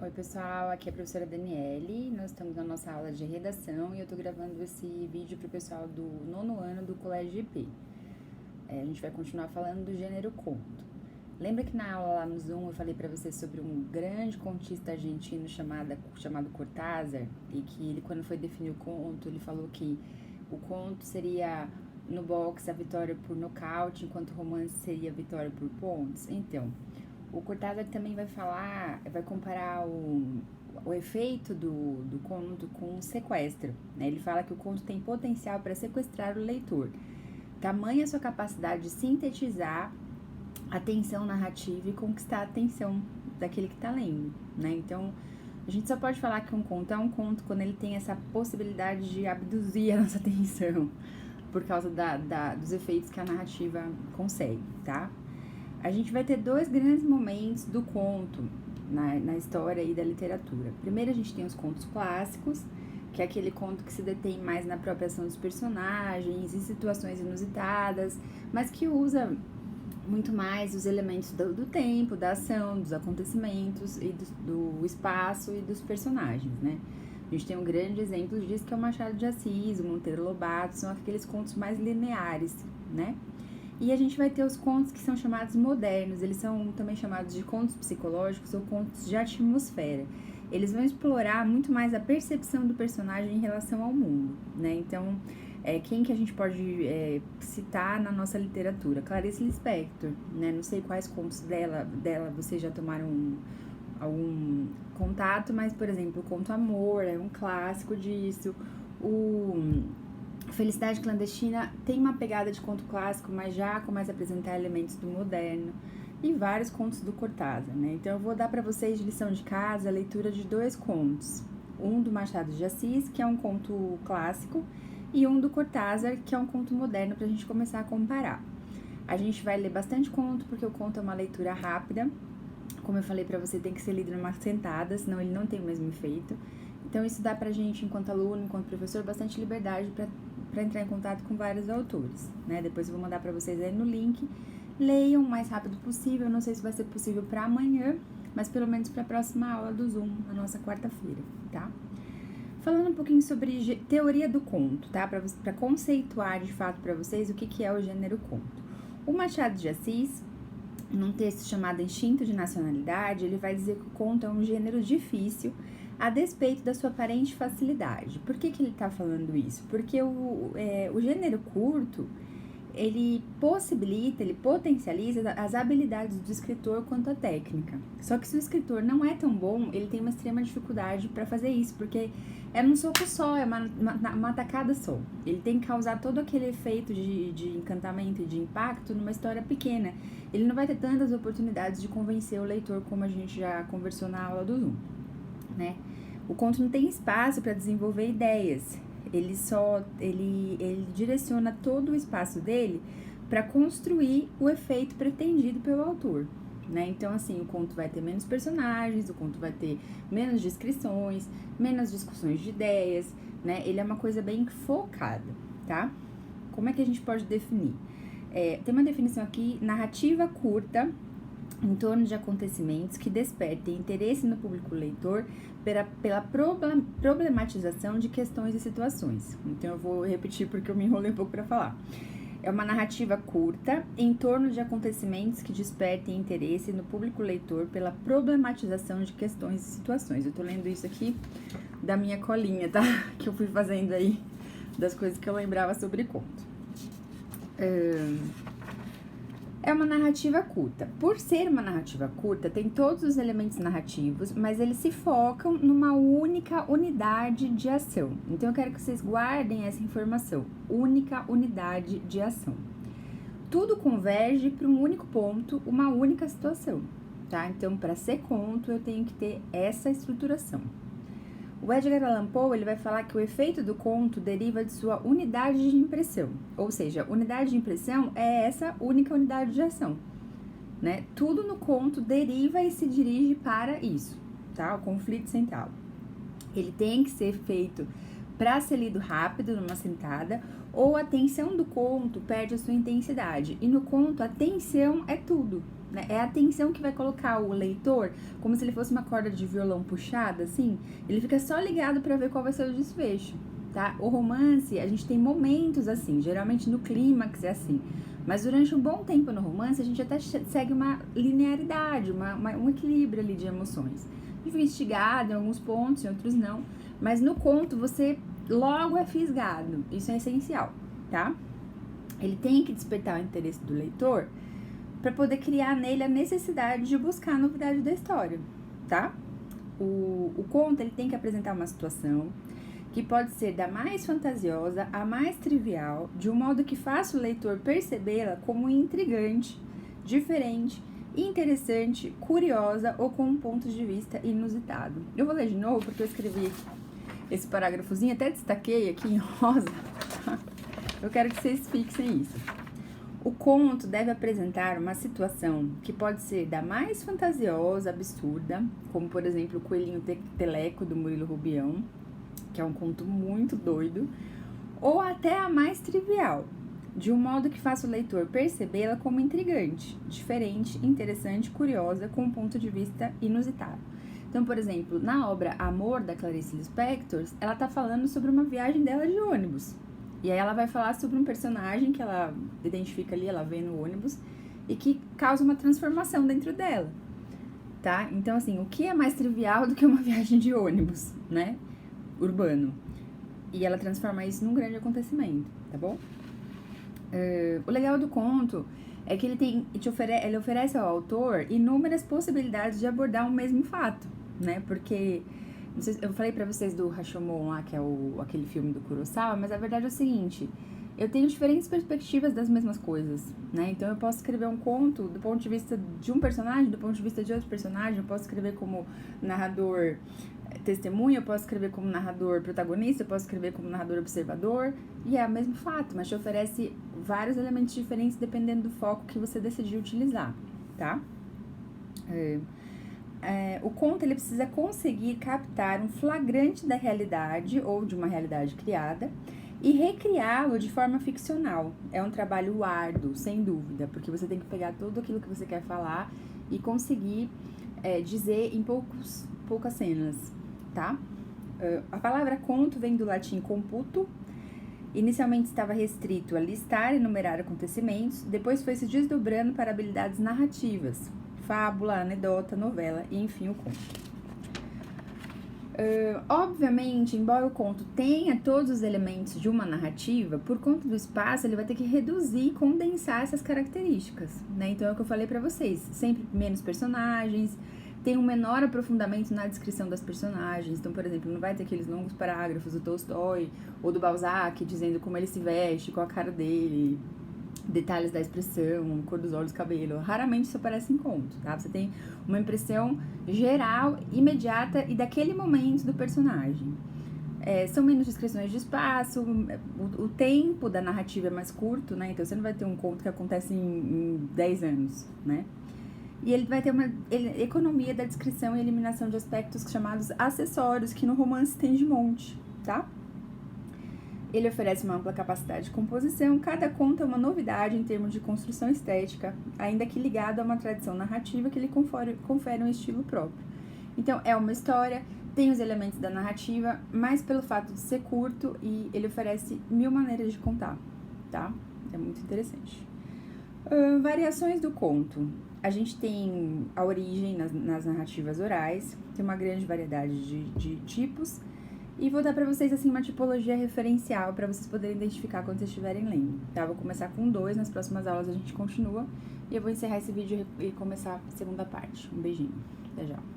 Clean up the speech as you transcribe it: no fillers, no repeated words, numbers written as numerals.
Oi pessoal, aqui é a professora Daniele, nós estamos na nossa aula de redação e eu tô gravando esse vídeo pro pessoal do 9º ano do Colégio IP. A gente vai continuar falando do gênero conto. Lembra que na aula lá no Zoom eu falei pra vocês sobre um grande contista argentino chamado Cortázar? E que ele, quando foi definir o conto, ele falou que o conto seria no boxe a vitória por nocaute, enquanto o romance seria a vitória por pontos? Então, o Cortázar também vai comparar o efeito do conto com o sequestro, né? Ele fala que o conto tem potencial para sequestrar o leitor. Tamanha sua capacidade de sintetizar a tensão narrativa e conquistar a atenção daquele que está lendo, né? Então, a gente só pode falar que um conto é um conto quando ele tem essa possibilidade de abduzir a nossa atenção por causa dos efeitos que a narrativa consegue, tá? A gente vai ter dois grandes momentos do conto na história e da literatura. Primeiro, a gente tem os contos clássicos, que é aquele conto que se detém mais na própria ação dos personagens, em situações inusitadas, mas que usa muito mais os elementos do tempo, da ação, dos acontecimentos e do espaço e dos personagens, né? A gente tem um grande exemplo disso, que é o Machado de Assis, o Monteiro Lobato, são aqueles contos mais lineares, né? E a gente vai ter os contos que são chamados modernos, eles são também chamados de contos psicológicos ou contos de atmosfera. Eles vão explorar muito mais a percepção do personagem em relação ao mundo, né? Então, quem que a gente pode citar na nossa literatura? Clarice Lispector, né? Não sei quais contos dela vocês já tomaram algum contato, mas, por exemplo, o conto Amor é um clássico disso. Felicidade Clandestina tem uma pegada de conto clássico, mas já começa a apresentar elementos do moderno, e vários contos do Cortázar, né? Então eu vou dar para vocês de lição de casa a leitura de dois contos, um do Machado de Assis, que é um conto clássico, e um do Cortázar, que é um conto moderno, para a gente começar a comparar. A gente vai ler bastante conto, porque o conto é uma leitura rápida, como eu falei para você, tem que ser lido numa sentada, senão ele não tem o mesmo efeito. Então isso dá pra gente, enquanto aluno, enquanto professor, bastante liberdade para entrar em contato com vários autores, né? Depois eu vou mandar para vocês aí no link. Leiam o mais rápido possível, não sei se vai ser possível para amanhã, mas pelo menos para a próxima aula do Zoom, na nossa quarta-feira, tá? Falando um pouquinho sobre teoria do conto, tá? Para conceituar de fato para vocês o que é o gênero conto. O Machado de Assis, num texto chamado Instinto de Nacionalidade, ele vai dizer que o conto é um gênero difícil, a despeito da sua aparente facilidade. Por que ele está falando isso? Porque o gênero curto, ele potencializa as habilidades do escritor quanto à técnica. Só que se o escritor não é tão bom, ele tem uma extrema dificuldade para fazer isso, porque é num soco só, é uma tacada só. Ele tem que causar todo aquele efeito de encantamento e de impacto numa história pequena. Ele não vai ter tantas oportunidades de convencer o leitor, como a gente já conversou na aula do Zoom, né? O conto não tem espaço para desenvolver ideias. Ele direciona todo o espaço dele para construir o efeito pretendido pelo autor, né? Então, assim, o conto vai ter menos personagens, o conto vai ter menos descrições, menos discussões de ideias, né? Ele é uma coisa bem focada, tá? Como é que a gente pode definir? Tem uma definição aqui: narrativa curta em torno de acontecimentos que despertem interesse no público leitor pela problematização de questões e situações. Então eu vou repetir porque eu me enrolei um pouco para falar. É uma narrativa curta em torno de acontecimentos que despertem interesse no público leitor pela problematização de questões e situações. Eu tô lendo isso aqui da minha colinha, tá? Que eu fui fazendo aí das coisas que eu lembrava sobre conto. É uma narrativa curta. Por ser uma narrativa curta, tem todos os elementos narrativos, mas eles se focam numa única unidade de ação. Então, eu quero que vocês guardem essa informação. Única unidade de ação. Tudo converge para um único ponto, uma única situação, tá? Então, para ser conto, eu tenho que ter essa estruturação. O Edgar Allan Poe, ele vai falar que o efeito do conto deriva de sua unidade de impressão. Ou seja, unidade de impressão é essa única unidade de ação, né? Tudo no conto deriva e se dirige para isso, tá? O conflito central. Ele tem que ser feito para ser lido rápido, numa sentada, ou a tensão do conto perde a sua intensidade. E no conto, a tensão é tudo, né? É a atenção que vai colocar o leitor, como se ele fosse uma corda de violão puxada, assim. Ele fica só ligado pra ver qual vai ser o desfecho, tá? O romance, a gente tem momentos assim, geralmente no clímax é assim. Mas durante um bom tempo no romance, a gente até segue uma linearidade, um equilíbrio ali de emoções. A gente fica instigado em alguns pontos, em outros não. Mas no conto, você logo é fisgado. Isso é essencial, tá? Ele tem que despertar o interesse do leitor para poder criar nele a necessidade de buscar a novidade da história, tá? O conto, ele tem que apresentar uma situação que pode ser da mais fantasiosa à mais trivial, de um modo que faça o leitor percebê-la como intrigante, diferente, interessante, curiosa ou com um ponto de vista inusitado. Eu vou ler de novo porque eu escrevi esse parágrafozinho, até destaquei aqui em rosa. Eu quero que vocês fixem isso. O conto deve apresentar uma situação que pode ser da mais fantasiosa, absurda, como por exemplo o Coelhinho Teleco do Murilo Rubião, que é um conto muito doido, ou até a mais trivial, de um modo que faça o leitor percebê-la como intrigante, diferente, interessante, curiosa, com um ponto de vista inusitado. Então, por exemplo, na obra Amor, da Clarice Lispector, ela tá falando sobre uma viagem dela de ônibus. E aí ela vai falar sobre um personagem que ela identifica ali, ela vê no ônibus, e que causa uma transformação dentro dela, tá? Então, assim, o que é mais trivial do que uma viagem de ônibus, né? Urbano. E ela transforma isso num grande acontecimento, tá bom? O legal do conto é que ele oferece ao autor inúmeras possibilidades de abordar um mesmo fato, né? Porque eu falei pra vocês do Rashomon lá, que é aquele filme do Kurosawa, mas a verdade é o seguinte: eu tenho diferentes perspectivas das mesmas coisas, né? Então eu posso escrever um conto do ponto de vista de um personagem, do ponto de vista de outro personagem, eu posso escrever como narrador testemunha, eu posso escrever como narrador protagonista, eu posso escrever como narrador observador, e é o mesmo fato, mas te oferece vários elementos diferentes dependendo do foco que você decidir utilizar, tá? O conto, ele precisa conseguir captar um flagrante da realidade ou de uma realidade criada e recriá-lo de forma ficcional. É um trabalho árduo, sem dúvida, porque você tem que pegar tudo aquilo que você quer falar e conseguir dizer em poucas cenas, tá? A palavra conto vem do latim computo. Inicialmente estava restrito a listar e enumerar acontecimentos, depois foi se desdobrando para habilidades narrativas, fábula, anedota, novela e, enfim, o conto. Obviamente, embora o conto tenha todos os elementos de uma narrativa, por conta do espaço, ele vai ter que reduzir e condensar essas características, né? Então, é o que eu falei pra vocês, sempre menos personagens, tem um menor aprofundamento na descrição das personagens. Então, por exemplo, não vai ter aqueles longos parágrafos do Tolstói ou do Balzac dizendo como ele se veste, qual a cara dele, detalhes da expressão, cor dos olhos, cabelo. Raramente isso aparece em conto, tá? Você tem uma impressão geral, imediata e daquele momento do personagem. São menos descrições de espaço, o tempo da narrativa é mais curto, né? Então você não vai ter um conto que acontece em 10 anos, né? E ele vai ter uma economia da descrição e eliminação de aspectos chamados acessórios, que no romance tem de monte, tá? Ele oferece uma ampla capacidade de composição, cada conto é uma novidade em termos de construção estética, ainda que ligado a uma tradição narrativa que lhe confere um estilo próprio. Então, é uma história, tem os elementos da narrativa, mas pelo fato de ser curto, e ele oferece 1000 maneiras de contar, tá? É muito interessante. Variações do conto. A gente tem a origem nas narrativas orais, tem uma grande variedade de tipos, e vou dar pra vocês, assim, uma tipologia referencial pra vocês poderem identificar quando vocês estiverem lendo, tá? Vou começar com 2, nas próximas aulas a gente continua, e eu vou encerrar esse vídeo e começar a segunda parte. Um beijinho, até já!